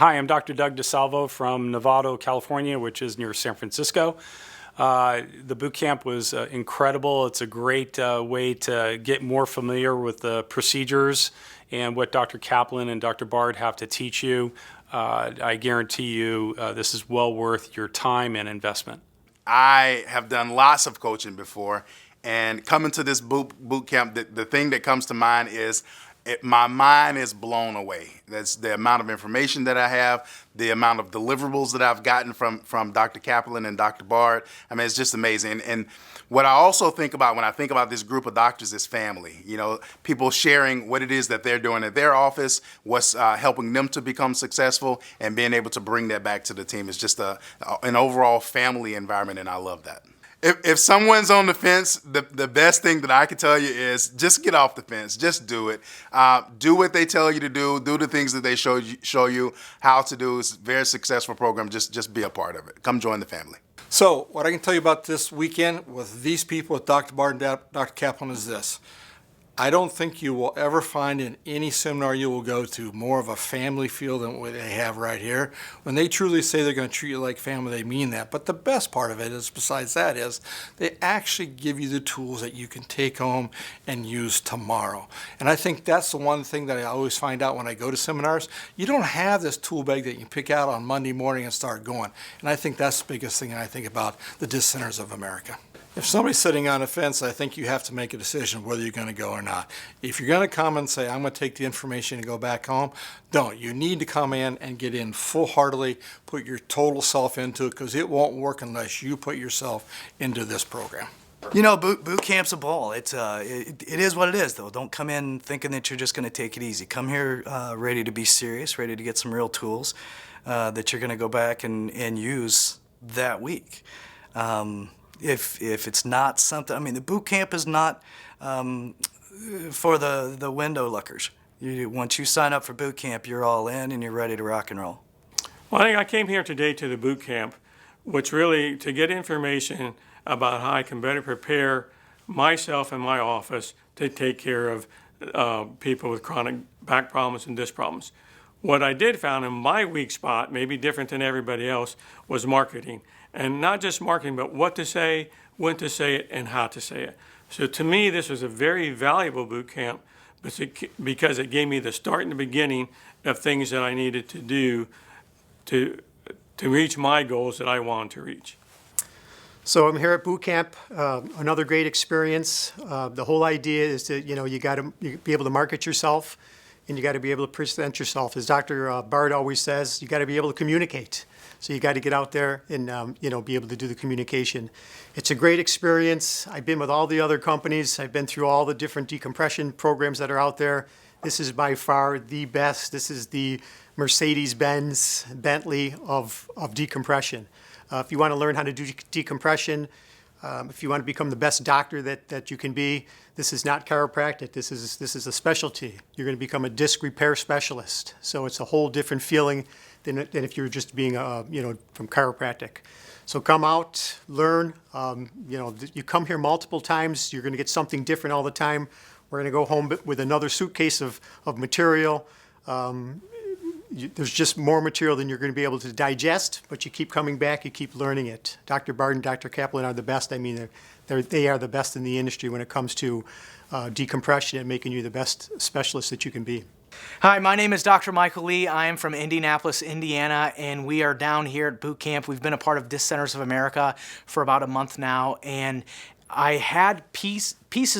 Hi, I'm Dr. Doug DeSalvo from Novato, California, which is near San Francisco. The boot camp was incredible. It's a great way to get more familiar with the procedures and what Dr. Kaplan and Dr. Bard have to teach you. I guarantee you this is well worth your time and investment. I have done lots of coaching before, and coming to this boot camp, the thing that comes to mind is my mind is blown away. That's the amount of information that I have, the amount of deliverables that I've gotten from Dr. Kaplan and Dr. Bard. I mean, it's just amazing. And what I also think about when I think about this group of doctors is family. You know, people sharing what it is that they're doing at their office, what's helping them to become successful, and being able to bring that back to the team is just an overall family environment, and I love that. If someone's on the fence, the best thing that I can tell you is just get off the fence. Just do it. Do what they tell you to do. Do the things that they show you how to do. It's a very successful program. Just be a part of it. Come join the family. So what I can tell you about this weekend with these people, with Dr. Bard and Dr. Kaplan, is this. I don't think you will ever find in any seminar you will go to more of a family feel than what they have right here. When they truly say they're going to treat you like family, they mean that. But the best part of it is, besides that, is they actually give you the tools that you can take home and use tomorrow. And I think that's the one thing that I always find out when I go to seminars. You don't have this tool bag that you pick out on Monday morning and start going. And I think that's the biggest thing I think about the Disc Centers of America. If somebody's sitting on a fence, I think you have to make a decision whether you're going to go or not. If you're going to come and say, I'm going to take the information and go back home, don't. You need to come in and get in full-heartedly, put your total self into it, because it won't work unless you put yourself into this program. You know, boot camp's a ball. It is what it is, though. Don't come in thinking that you're just going to take it easy. Come here ready to be serious, ready to get some real tools that you're going to go back and use that week. If it's not something, I mean, the boot camp is not for the window lookers. Once you sign up for boot camp, you're all in and you're ready to rock and roll. Well, I think I came here today to the boot camp, which really to get information about how I can better prepare myself and my office to take care of people with chronic back problems and disc problems. What I did found in my weak spot, maybe different than everybody else, was marketing. And not just marketing, but what to say, when to say it, and how to say it. So to me, this was a very valuable boot camp because it gave me the start and the beginning of things that I needed to do to reach my goals that I wanted to reach. So I'm here at boot camp, another great experience. The whole idea is that, you got to be able to market yourself, and you got to be able to present yourself. As Dr. Bard always says, you got to be able to communicate. So you got to get out there and be able to do the communication. It's a great experience. I've been with all the other companies. I've been through all the different decompression programs that are out there. This is by far the best. This is the Mercedes-Benz Bentley of decompression. If you want to learn how to do decompression, if you want to become the best doctor that you can be, this is not chiropractic. This is a specialty. You're going to become a disc repair specialist. So it's a whole different feeling than if you're just being from chiropractic. So come out, learn. You come here multiple times. You're going to get something different all the time. We're going to go home with another suitcase of material. There's just more material than you're going to be able to digest, but you keep coming back, you keep learning it. Dr. Bard and Dr. Kaplan are the best. I mean, they are the best in the industry when it comes to decompression and making you the best specialist that you can be. Hi, my name is Dr. Michael Lee. I am from Indianapolis, Indiana, and we are down here at boot camp. We've been a part of Disc Centers of America for about a month now, and I had pieces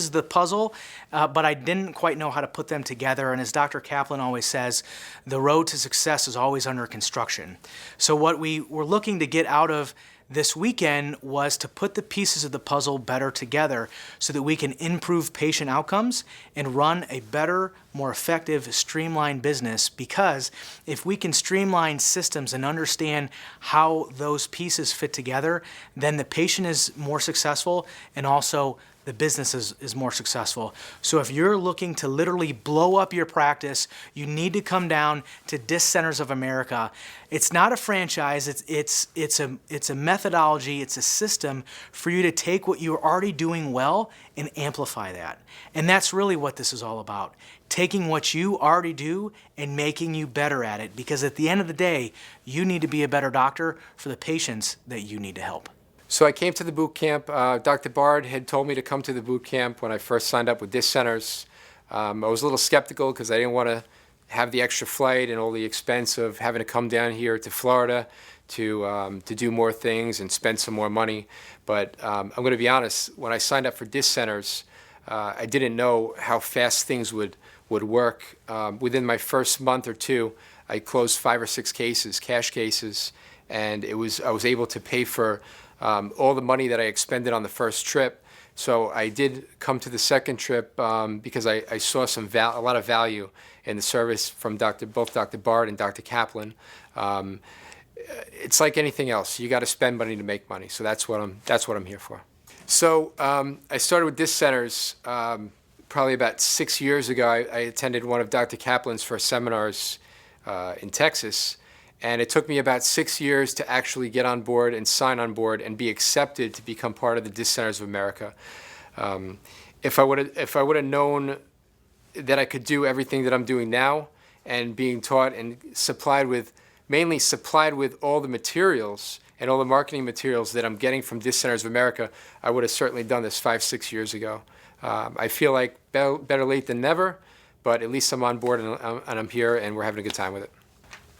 of the puzzle, but I didn't quite know how to put them together. And as Dr. Kaplan always says, the road to success is always under construction. So what we were looking to get out of this weekend was to put the pieces of the puzzle better together so that we can improve patient outcomes and run a better, more effective, streamlined business. Because if we can streamline systems and understand how those pieces fit together, then the patient is more successful and also the business is more successful. So if you're looking to literally blow up your practice, you need to come down to Disc Centers of America. It's not a franchise, it's a methodology, it's a system for you to take what you're already doing well and amplify that. And that's really what this is all about. Taking what you already do and making you better at it, because at the end of the day, you need to be a better doctor for the patients that you need to help. So I came to the boot camp. Dr. Bard had told me to come to the boot camp when I first signed up with Disc Centers. I was a little skeptical because I didn't want to have the extra flight and all the expense of having to come down here to Florida to do more things and spend some more money. But I'm going to be honest, when I signed up for Disc Centers, I didn't know how fast things would work. Within my first month or two, I closed 5 or 6 cases, cash cases, and I was able to pay for all the money that I expended on the first trip. So I did come to the second trip because I saw a lot of value in the service from both Dr. Bard and Dr. Kaplan. It's like anything else. You got to spend money to make money. So that's what I'm here for. So I started with Disc Centers probably about 6 years ago. I attended one of Dr. Kaplan's first seminars in Texas. And it took me about 6 years to actually get on board and sign on board and be accepted to become part of the Disc Centers of America. If I would have known that I could do everything that I'm doing now and being taught and mainly supplied with all the materials and all the marketing materials that I'm getting from Disc Centers of America, I would have certainly done this 5-6 years ago. I feel like better late than never, but at least I'm on board and I'm here and we're having a good time with it.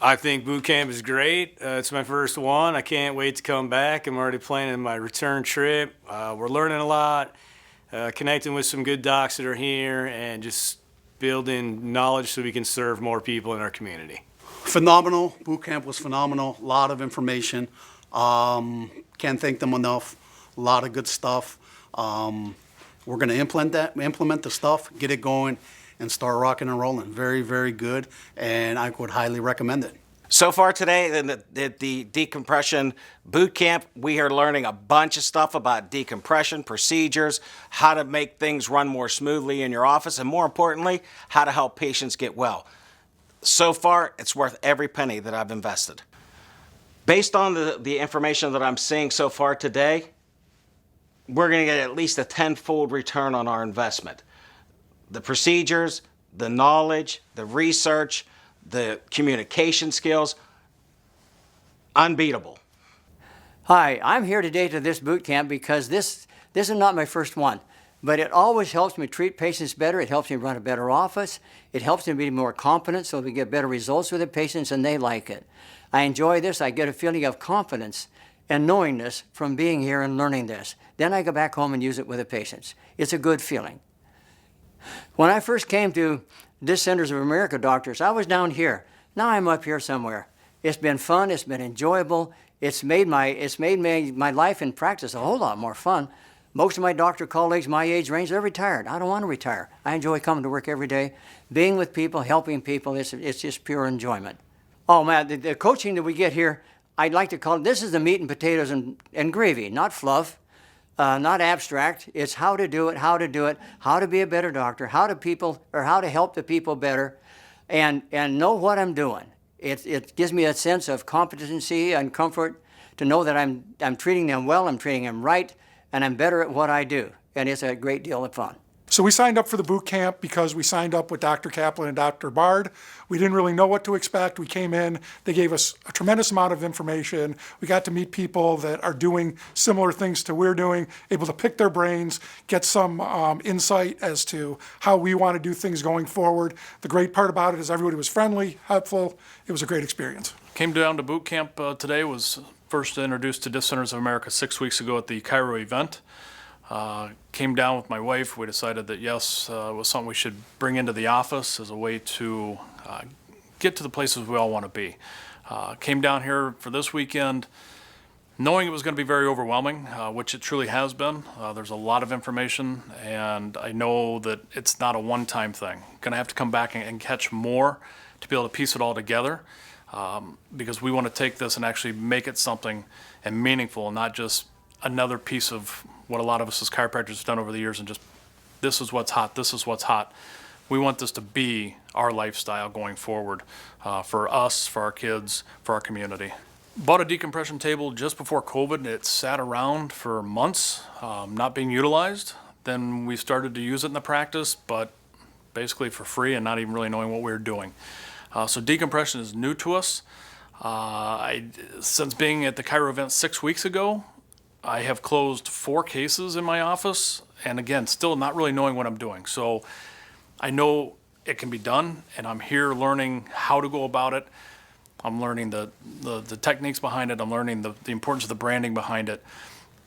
I think boot camp is great. It's my first one. I can't wait to come back. I'm already planning my return trip. We're learning a lot, connecting with some good docs that are here, and just building knowledge so we can serve more people in our community. Phenomenal. Boot camp was phenomenal. A lot of information. Can't thank them enough. A lot of good stuff. We're going to implement the stuff, get it going, and start rocking and rolling. Very, very good, and I would highly recommend it. So far today in the decompression boot camp, we are learning a bunch of stuff about decompression, procedures, how to make things run more smoothly in your office, and more importantly, how to help patients get well. So far, it's worth every penny that I've invested. Based on the information that I'm seeing so far today, we're going to get at least a tenfold return on our investment. The procedures, the knowledge, the research, the communication skills, unbeatable. Hi, I'm here today to this boot camp because this is not my first one, but it always helps me treat patients better. It helps me run a better office. It helps me be more competent so we get better results with the patients and they like it. I enjoy this. I get a feeling of confidence and knowingness from being here and learning this. Then I go back home and use it with the patients. It's a good feeling. When I first came to Disc Centers of America doctors, I was down here. Now I'm up here somewhere. It's been fun. It's been enjoyable. It's made my life in practice a whole lot more fun. Most of my doctor colleagues my age range, they're retired. I don't want to retire. I enjoy coming to work every day, being with people, helping people. It's just pure enjoyment. Oh man, the coaching that we get here, I'd like to call it, this is the meat and potatoes and gravy, not fluff. Not abstract. It's how to do it, how to be a better doctor, how to help the people better, and know what I'm doing. It gives me a sense of competency and comfort to know that I'm treating them well, I'm treating them right, and I'm better at what I do. And it's a great deal of fun. So we signed up for the boot camp because we signed up with Dr. Kaplan and Dr. Bard. We didn't really know what to expect. We came in, they gave us a tremendous amount of information. We got to meet people that are doing similar things to we're doing, able to pick their brains, get some insight as to how we want to do things going forward. The great part about it is everybody was friendly, helpful. It was a great experience. Came down to boot camp today, was first introduced to Disc Centers of America 6 weeks ago at the Cairo event. Came down with my wife. We decided that yes, it was something we should bring into the office as a way to get to the places we all want to be. Came down here for this weekend knowing it was going to be very overwhelming, which it truly has been. There's a lot of information, and I know that it's not a one-time thing. Going to have to come back and catch more to be able to piece it all together, because we want to take this and actually make it something and meaningful, and not just another piece of what a lot of us as chiropractors have done over the years, and just, this is what's hot, this is what's hot. We want this to be our lifestyle going forward, for us, for our kids, for our community. Bought a decompression table just before COVID, and it sat around for months, not being utilized. Then we started to use it in the practice, but basically for free and not even really knowing what we were doing. So decompression is new to us. Since being at the Chiro event 6 weeks ago, I have closed 4 cases in my office, and again, still not really knowing what I'm doing. So I know it can be done, and I'm here learning how to go about it. I'm learning the techniques behind it. I'm learning the importance of the branding behind it.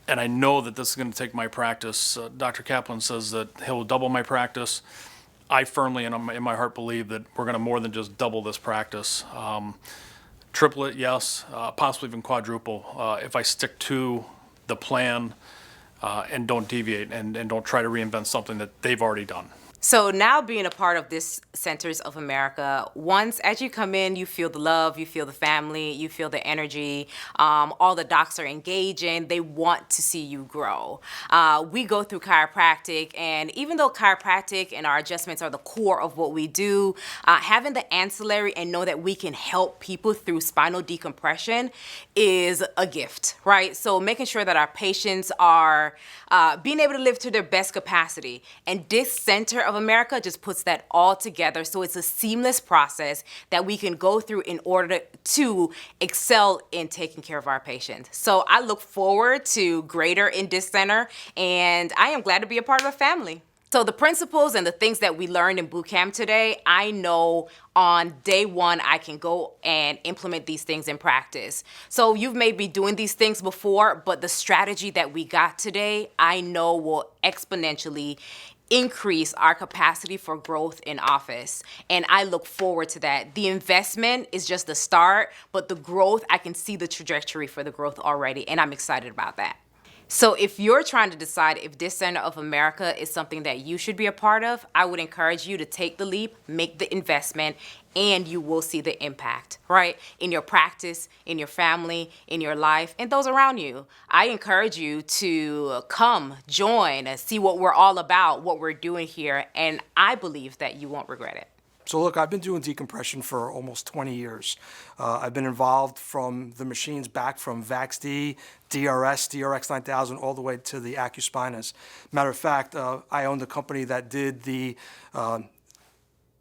And I know that this is going to take my practice. Dr. Kaplan says that he'll double my practice. I firmly, and in my heart, believe that we're going to more than just double this practice. Triple it, yes, possibly even quadruple, if I stick to the plan and don't deviate and don't try to reinvent something that they've already done. So now being a part of this Centers of America, once as you come in, you feel the love, you feel the family, you feel the energy. All the docs are engaging. They want to see you grow. We go through chiropractic, and even though chiropractic and our adjustments are the core of what we do, having the ancillary and know that we can help people through spinal decompression is a gift, right? So making sure that our patients are being able to live to their best capacity. And this Center of America just puts that all together, so it's a seamless process that we can go through in order to excel in taking care of our patients. So I look forward to greater in this center, and I am glad to be a part of the family. So the principles and the things that we learned in boot camp today, I know on day one I can go and implement these things in practice. So you've maybe doing these things before, but the strategy that we got today, I know will exponentially increase our capacity for growth in office. And I look forward to that. The investment is just the start, but the growth, I can see the trajectory for the growth already, and I'm excited about that. So if you're trying to decide if this Center of America is something that you should be a part of, I would encourage you to take the leap, make the investment, and you will see the impact, right? In your practice, in your family, in your life, and those around you. I encourage you to come, join, and see what we're all about, what we're doing here, and I believe that you won't regret it. So look, I've been doing decompression for almost 20 years. I've been involved from the machines back from VaxD, DRS, DRX 9000, all the way to the AcuSpinus. Matter of fact, I owned a company that did the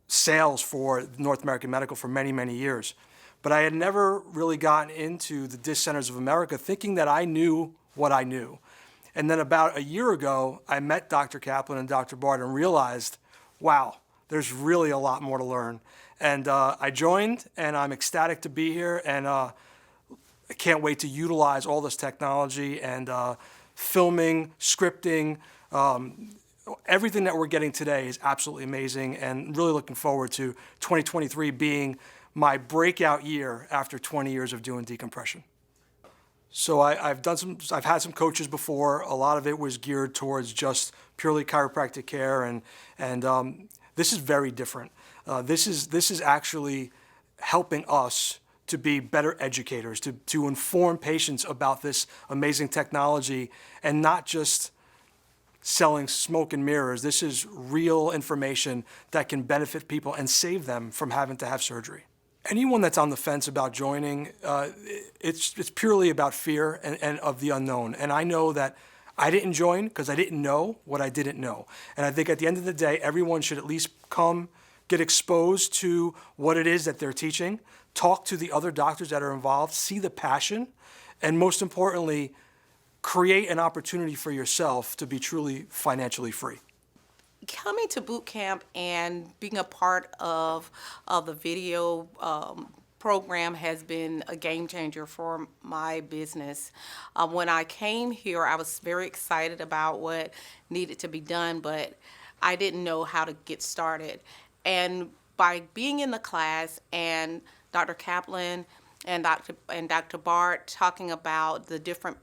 sales for North American Medical for many, many years. But I had never really gotten into the Disc Centers of America thinking that I knew what I knew. And then about a year ago, I met Dr. Kaplan and Dr. Bard and realized, wow, there's really a lot more to learn. And I joined, and I'm ecstatic to be here, and I can't wait to utilize all this technology and filming, scripting. Everything that we're getting today is absolutely amazing, and really looking forward to 2023 being my breakout year after 20 years of doing decompression. So I've had some coaches before. A lot of it was geared towards just purely chiropractic care, and this is very different. This is actually helping us to be better educators, to inform patients about this amazing technology, and not just selling smoke and mirrors. This is real information that can benefit people and save them from having to have surgery. Anyone that's on the fence about joining, it's purely about fear and of the unknown. And I know that I didn't join because I didn't know what I didn't know. And I think at the end of the day, everyone should at least come, get exposed to what it is that they're teaching, talk to the other doctors that are involved, see the passion, and most importantly, create an opportunity for yourself to be truly financially free. Coming to boot camp and being a part of the video program has been a game changer for my business. When I came here, I was very excited about what needed to be done, but I didn't know how to get started. And by being in the class and Dr. Kaplan and Dr. Bard talking about the different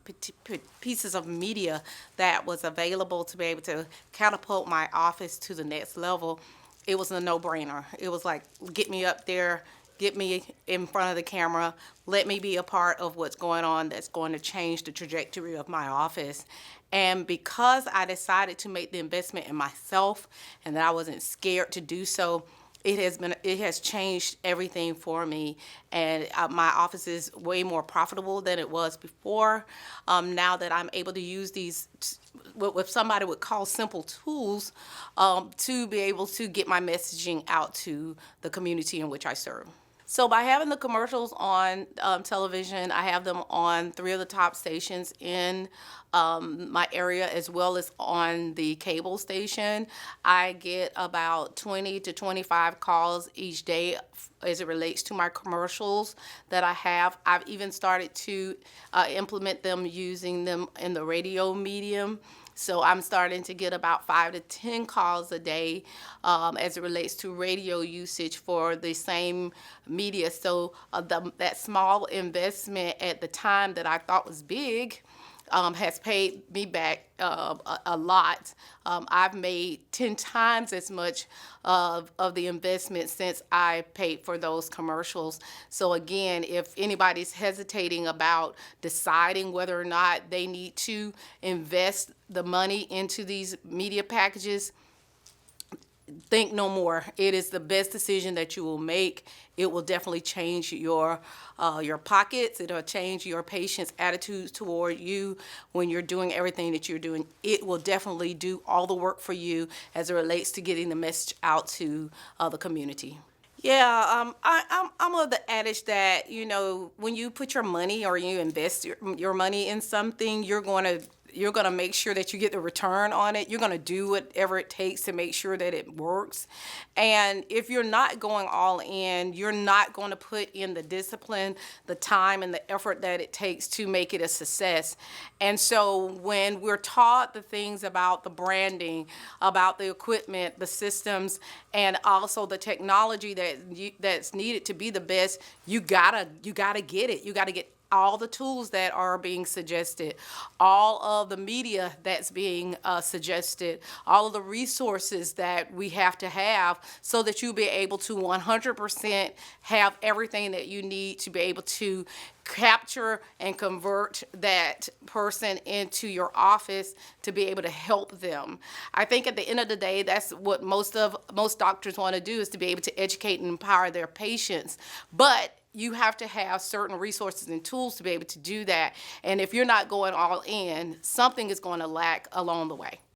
pieces of media that was available to be able to catapult my office to the next level, it was a no-brainer. It was like, get me up there get me in front of the camera, let me be a part of what's going on that's going to change the trajectory of my office. And because I decided to make the investment in myself and that I wasn't scared to do so, it has changed everything for me, and my office is way more profitable than it was before. Now that I'm able to use these, what somebody would call simple tools, to be able to get my messaging out to the community in which I serve. So by having the commercials on television, I have them on 3 of the top stations in my area, as well as on the cable station. I get about 20 to 25 calls each day as it relates to my commercials that I have. I've even started to implement them, using them in the radio medium. So I'm starting to get about 5 to 10 calls a day as it relates to radio usage for the same media. So that small investment at the time that I thought was big has paid me back a lot. I've made 10 times as much of the investment since I paid for those commercials. So again, if anybody's hesitating about deciding whether or not they need to invest the money into these media packages, think no more. It is the best decision that you will make. It will definitely change your pockets. It'll change your patients' attitudes toward you when you're doing everything that you're doing. It will definitely do all the work for you as it relates to getting the message out to the community. Yeah, I'm of the adage that, you know, when you put your money or you invest your money in something, you're going to make sure that you get the return on it. You're going to do whatever it takes to make sure that it works. And if you're not going all in, you're not going to put in the discipline, the time, and the effort that it takes to make it a success. And so when we're taught the things about the branding, about the equipment, the systems, and also the technology that's needed to be the best, you gotta get it. You gotta get all the tools that are being suggested, all of the media that's being suggested, all of the resources that we have to have so that you'll be able to 100% have everything that you need to be able to capture and convert that person into your office to be able to help them. I think at the end of the day, that's what most doctors want to do, is to be able to educate and empower their patients. But you have to have certain resources and tools to be able to do that. And if you're not going all in, something is going to lack along the way.